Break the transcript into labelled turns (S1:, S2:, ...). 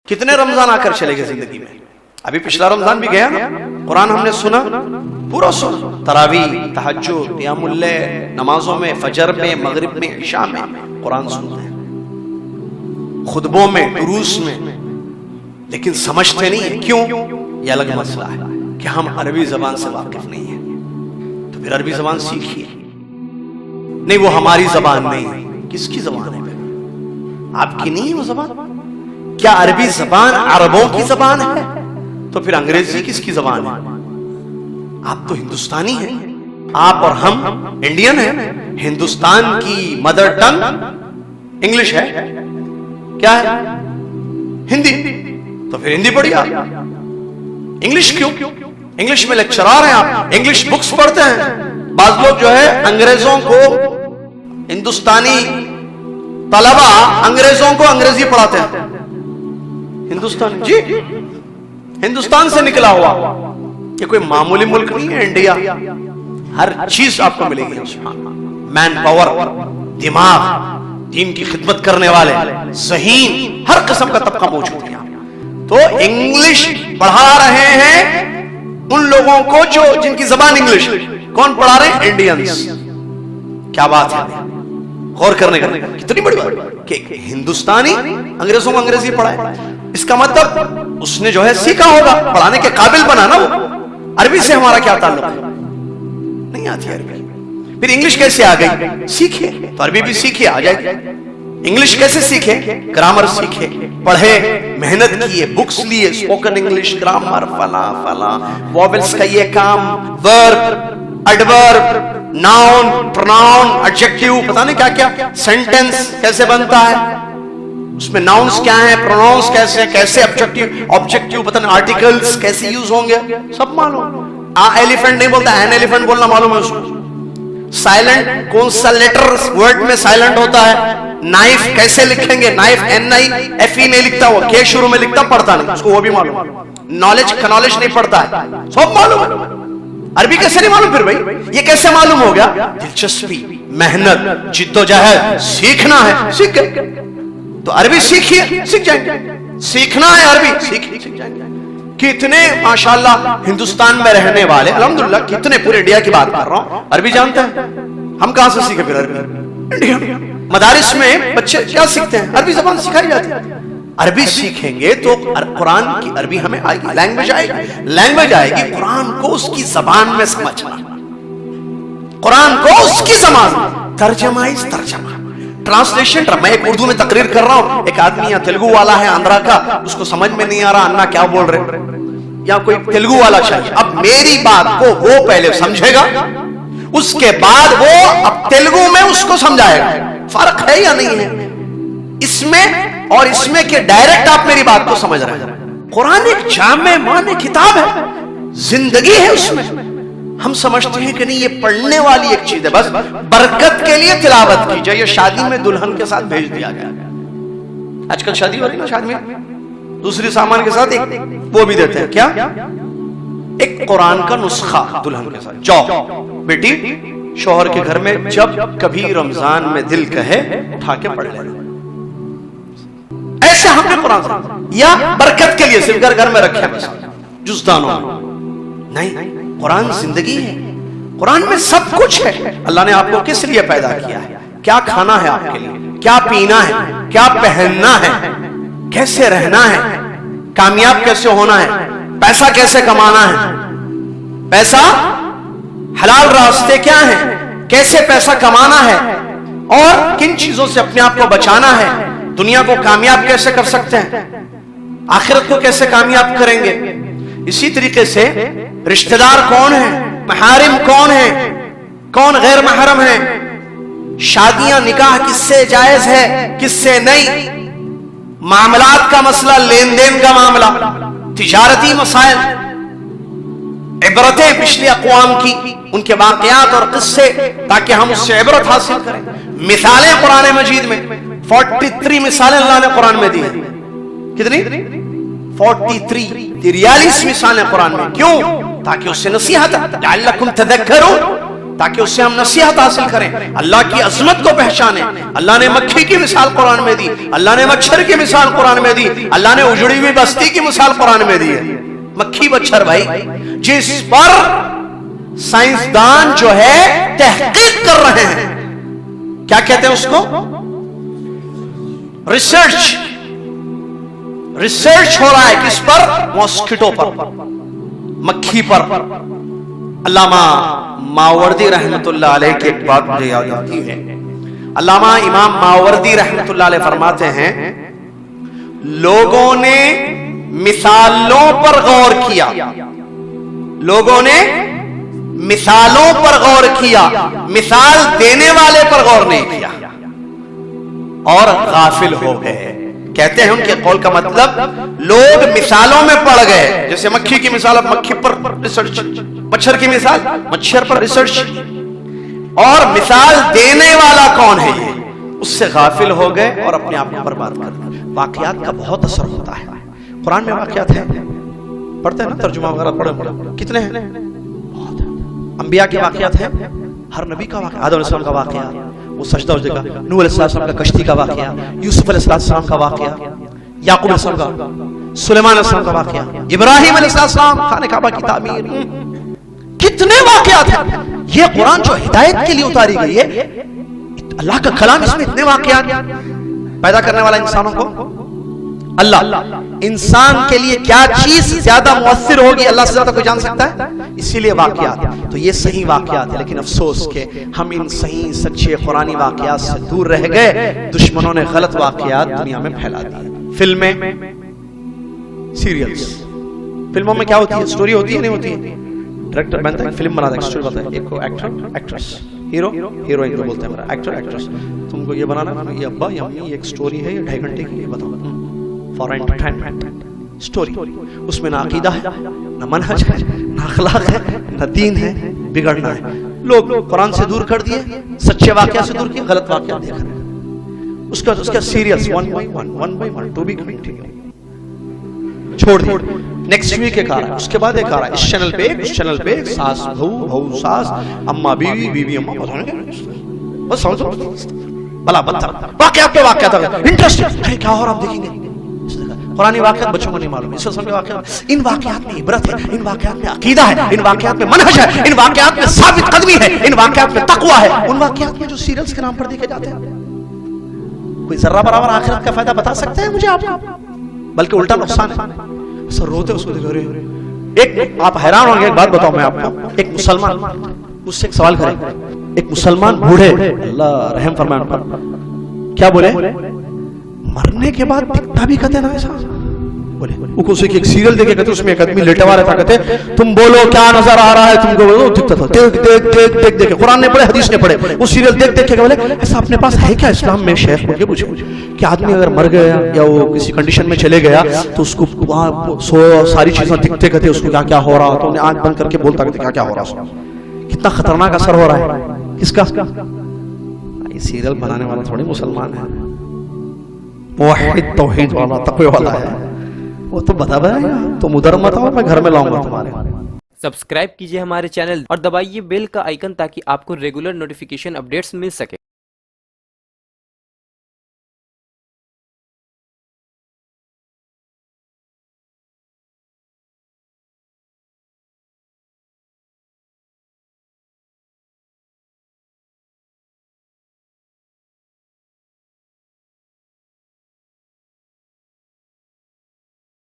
S1: کتنے رمضان آ کر چلے گئے زندگی میں؟ ابھی پچھلا رمضان بھی گیا نا، قرآن ہم نے سنا، پورا سنا، تراویح، تہجد، قیام اللیل، نمازوں میں، فجر میں، مغرب میں، عشاء میں قرآن سنتے ہیں، خطبوں میں، دروس میں، لیکن سمجھتے نہیں ہیں۔ کیوں؟ یہ الگ مسئلہ ہے کہ ہم عربی زبان سے واقف نہیں ہیں۔ تو پھر عربی زبان سیکھیے۔ نہیں وہ ہماری زبان نہیں ہے، کس کی زبان ہے؟ آپ کی نہیں ہے وہ زبان؟ کیا عربی زبان عربوں کی زبان ہے؟ تو پھر انگریزی کس کی زبان ہے؟ آپ تو ہندوستانی ہیں، آپ اور ہم انڈین ہیں۔ ہندوستان کی مدر ٹنگ انگلش ہے، کیا ہے؟ ہندی۔ تو پھر ہندی پڑھیے آپ۔ انگلش کیوں؟ انگلش میں لیکچرار ہیں آپ، انگلش بکس پڑھتے ہیں۔ بعض لوگ جو ہے انگریزوں کو، ہندوستانی طلبہ انگریزوں کو انگریزی پڑھاتے ہیں۔ ہندوستان، جی ہندوستان سے نکلا ہوا، یہ کوئی معمولی ملک نہیں ہے انڈیا۔ ہر چیز آپ کو ملے گی، مین پاور، دماغ، دین کی خدمت کرنے والے، ذہین، ہر قسم کا طبقہ موجود ہے۔ تو انگلش پڑھا رہے ہیں ان لوگوں کو جو جن کی زبان انگلش۔ کون پڑھا رہے ہیں؟ انڈینز۔ کیا بات ہے، غور کرنے کا، کتنی بڑی بات کہ ہندوستانی انگریزوں کو انگریزی پڑھائے۔ اس کا مطلب اس نے جو ہے سیکھا ہوگا، پڑھانے کے قابل بنا نا وہ۔ عربی سے ہمارا کیا تعلق ہے؟ نہیں آتی عربی۔ پھر انگلش کیسے آ گئی؟ سیکھے تو عربی بھی سیکھے، آ جائے۔ انگلش کیسے سیکھے؟ گرامر سیکھے، پڑھے، محنت کیے، بکس لیے، اسپوکن انگلش، گرامر، فلاں فلاں، وویلز کا یہ کام، ورب، ایڈورب، ناؤن، پروناؤن، ایڈجیکٹیو، پتہ نہیں کیا کیا، سینٹنس کیسے بنتا ہے، اس میں ناؤنز کیا ہیں، پروناؤنز کیسے ہیں، کیسے آبجیکٹیو پتہ نہیں، آرٹیکلز کیسے یوز ہوں گے، سب معلوم۔ ایلیفنٹ نہیں بولتا، این ایلیفنٹ بولنا معلوم ہے اس کو۔ سائلنٹ کون سا لیٹر ورڈ میں سائلنٹ ہوتا ہے، نائف کیسے لکھیں گے، نائف NIFE نہیں لکھتا، وہ کے شروع میں لکھتا، پڑھتا نہیں، اس کو وہ بھی معلوم ہے۔ نالج کنالج نہیں پڑھتا ہے، سب معلوم ہے۔ عربی کیسے نہیں معلوم پھر بھائی؟ یہ کیسے معلوم ہو گیا؟ دلچسپی، محنت، جد و جہد، سیکھنا ہے، سیکھ گئے۔ تو عربی سیکھیے، سیکھ جائیں گے۔ سیکھنا ہے عربی، سیکھیے، سیکھ جائیں گے۔ کتنے ماشاءاللہ ہندوستان میں رہنے والے، الحمدللہ کتنے، پورے انڈیا کی بات کر رہا ہوں، عربی جانتے ہیں۔ ہم کہاں سے سیکھے پھر عربی؟ انڈیا۔ مدارس میں بچے کیا سیکھتے ہیں؟ عربی زبان سکھائی جاتی ہے۔ عربی سیکھیں گے تو قرآن کی عربی ہمیں آئے گی، لینگویج آئے گی، لینگویج آئے گی، قرآن کو اس کی زبان میں سمجھنا، قرآن کو اس کی زبان، ترجمہ اس ترجمہ، ٹرانسلیشن۔ میں ایک اردو میں تقریر کر رہا ہوں، ایک آدمی یا تیلگو والا ہے آندھرا کا، اس کو سمجھ میں نہیں آ رہا انا کیا بول رہے، یا کوئی تیلگو والا چاہیے۔ اب میری بات کو وہ پہلے سمجھے گا، اس کے بعد وہ اب تیلگو میں اس کو سمجھائے گا۔ فرق ہے یا نہیں ہے اس میں اور اس میں کہ ڈائریکٹ آپ میری بات کو سمجھ رہے ہیں؟ قرآن ایک جامع معنی کتاب ہے، زندگی ہے اس میں۔ ہم سمجھتے ہیں کہ نہیں یہ پڑھنے والی ایک چیز ہے، بس برکت کے لیے تلاوت کی جائے، یہ شادی میں دلہن کے ساتھ بھیج دیا جائے۔ آج کل شادی ہو رہی نا، شادی میں دوسری سامان کے ساتھ ایک وہ بھی دیتے ہیں، کیا؟ ایک قرآن کا نسخہ دلہن کے ساتھ۔ جاؤ بیٹی شوہر کے گھر میں جب کبھی رمضان میں دل کہے اٹھا کے پڑھ لینا۔ ایسے ہم نے قرآن سے، یا برکت کے لیے صرف گھر میں رکھے جزدانوں میں، نہیں، قرآن زندگی ہے، قرآن میں سب کچھ ہے۔ اللہ نے آپ کو کس لیے پیدا کیا ہے، کیا کھانا ہے آپ کے لیے، کیا پینا ہے، کیا پہننا ہے، کیسے رہنا ہے، کامیاب کیسے ہونا ہے، پیسہ کیسے کمانا ہے، پیسہ حلال راستے کیا ہیں، کیسے پیسہ کمانا ہے، اور کن چیزوں سے اپنے آپ کو بچانا ہے، دنیا کو کامیاب کیسے کر سکتے ہیں، آخرت کو کیسے کامیاب کریں گے۔ اسی طریقے سے رشتہ دار کون ہیں، محارم کون ہیں، کون غیر محرم ہیں، شادیاں نکاح کس سے جائز ہے کس سے نہیں، معاملات کا مسئلہ، لین دین کا معاملہ، تجارتی مسائل، عبرتیں پچھلی اقوام کی، ان کے واقعات اور قصے، تاکہ ہم اس سے عبرت حاصل کریں۔ مثالیں قرآن مجید میں 43 مثالیں اللہ نے قرآن میں دی ہیں۔ کتنی؟ 43 مثالیں قرآن میں۔ کیوں؟ تاکہ اس سے نصیحت، لعلکم تذکرون، تاکہ اس سے ہم نصیحت حاصل کریں, اللہ کی عظمت کو پہچانیں. اللہ نے مکھی کی مثال قرآن میں دی, اللہ نے مچھر کی مثال قرآن میں دی, اللہ نے اجڑی ہوئی بستی کی مثال قرآن میں دی ہے. مکھی مچھر بھائی جس پر سائنسدان جو ہے تحقیق کر رہے ہیں, کیا کہتے ہیں اس کو, ریسرچ ہو رہا ہے. کس پر؟ ماسکیٹو پر, مکھی پر. علامہ ماوردی رحمت اللہ علیہ کی ایک بات مجھے یاد آتی ہے. علامہ امام ماوردی رحمت اللہ علیہ فرماتے ہیں لوگوں نے مثالوں پر غور کیا, لوگوں نے مثالوں پر غور کیا, مثال دینے والے پر غور نہیں کیا اور غافل ہو گئے. کہتے ہیں ان کے قول کا مطلب لوگ مثالوں میں پڑ گئے, جیسے مکھی کی مثال, اب مکھی پر ریسرچ, مچھر کی مثال, مچھر پر ریسرچ, اور مثال دینے والا کون ہے یہ, اس سے غافل ہو گئے اور اپنے آپ کو برباد کر دیا. واقعات کا بہت اثر ہوتا ہے. قرآن میں واقعات ہیں, پڑھتے ہیں نا ترجمہ وغیرہ, پڑھے کتنے ہیں, بہت ہیں. انبیاء کے واقعات ہیں, ہر نبی کا واقعہ, آدم علیہ السلام کا واقعہ, وہ سجدہ اس جگہ, نوح علیہ السلام کا کشتی کا واقعہ, یوسف علیہ السلام کا واقعہ, یعقوب علیہ السلام کا, سلیمان علیہ السلام کا واقعہ, ابراہیم علیہ السلام, خانہ کعبہ کی تعمیر, کتنے واقعات ہیں. یہ قرآن جو ہدایت کے لیے اتاری گئی ہے, اللہ کا کلام, اس میں اتنے واقعات. پیدا کرنے والا انسانوں کو اللہ, انسان کے لیے کیا چیز زیادہ مؤثر ہوگی اللہ سے زیادہ کوئی جان سکتا ہے, اسی لیے واقعات. تو یہ صحیح واقعات ہے, لیکن افسوس کہ ہم ان صحیح سچے قرآنی واقعات سے دور رہ گئے. دشمنوں نے غلط واقعات دنیا میں پھیلا دی. فلمیں, سیریلز, فلموں میں کیا ہوتی ہے, سٹوری ہوتی ہے نہیں ہوتی ہے, ڈائریکٹر بنتا ہے, فلم بناتا ہے, سٹوری بناتا ہے, ایک کو ایکٹر ایکٹریس, ہیرو ہیروئن کو بولتے ہیں میرا, ایکٹر ایکٹریس. تم کو یہ بنانا ہے, یہ ابا یہ امی, یہ ایک سٹوری ہے, یہ 2.5 گھنٹے کی, یہ بتاؤ, فار انٹرٹینمنٹ سٹوری. اس میں نہ عقیدہ ہے, نہ منہج ہے, نہ اخلاق ہے, نہ دین ہے, بگڑنا ہے. لوگ قرآن سے دور کر دیے, سچے واقعہ سے دور کیے, غلط واقعہ دیکھ رہے ہیں. اس کا serials 1 by 1 to be continue چھوڑ دیے. نیکسٹ ویک ایک آ رہا ہے, اس کے بعد ایک آ رہا ہے, اس چینل پہ ایک, اس چینل پہ ایک, ساس بہو, بہو ساس, اماں بیوی, بیوی اماں, بس سمجھو بلا بدتر واقعات پہ واقعات. انٹرسٹنگ کیا ہو رہا, آپ دیکھیں گے. قرآنی واقعات بچوں کو نہیں معلوم, اس وقت واقعات, ان واقعات میں عبرت ہے, ان واقعات میں عقیدہ ہے, ان واقعات میں منہج ہے, ان واقعات میں ثابت قدمی ہے, ان واقعات میں تقویٰ ہے. ان واقعات میں جو سیریلز کے نام پر دیکھے جاتے ہیں, کوئی ذرہ برابر آخرت کا فائدہ بتا سکتے ہیں مجھے آپ, بلکہ الٹا نقصان ہے. سر روتے اس کو دیکھ رہے ہیں. ایک آپ حیران ہوں گے, ایک بات بتاؤں میں آپ کو, ایک مسلمان, اس سے ایک سوال کریں, ایک مسلمان بوڑھے, اللہ رحم فرمائے ان پر, کیا بولے, مرنے کے بعد دکھتا بھی کہتے نا ایسا, بولے وہ اسے ایک سیریل دیکھے کہتے, اس میں ایک آدمی لیٹا ہوا رہتا, کہتے تم بولو کیا نظر آ رہا ہے تم کو, وہ دکھتا تھا, دیکھ دیکھ دیکھ دیکھ دیکھ, قرآن نے پڑھے, حدیث نے پڑھے, وہ سیریل دیکھ دیکھ کے بولے ایسا اپنے پاس ہے کیا اسلام میں. شیخ بول کے پوچھے کہ آدمی اگر مر گیا یا وہ کسی کنڈیشن میں چلے گیا تو اس کو وہاں ساری چیزیں دکھتے کہتے, اس کو کیا کیا ہو رہا, تو انہیں آنکھ بند کر کے بولتا کہتے کیا کیا ہو رہا, کتنا خطرناک اثر ہو رہا ہے. کس کا, یہ سیریل بنانے والا تھوڑی مسلمان ہے, موحد توحید والا تقوی والا ہے, وہ تو بتا گا, تم ادھر مت آؤ, میں گھر میں لاؤں گا تمہارے.
S2: سبسکرائب کیجئے ہمارے چینل اور دبائیے بیل کا آئیکن تاکہ آپ کو ریگولر نوٹیفیکیشن اپڈیٹس مل سکے.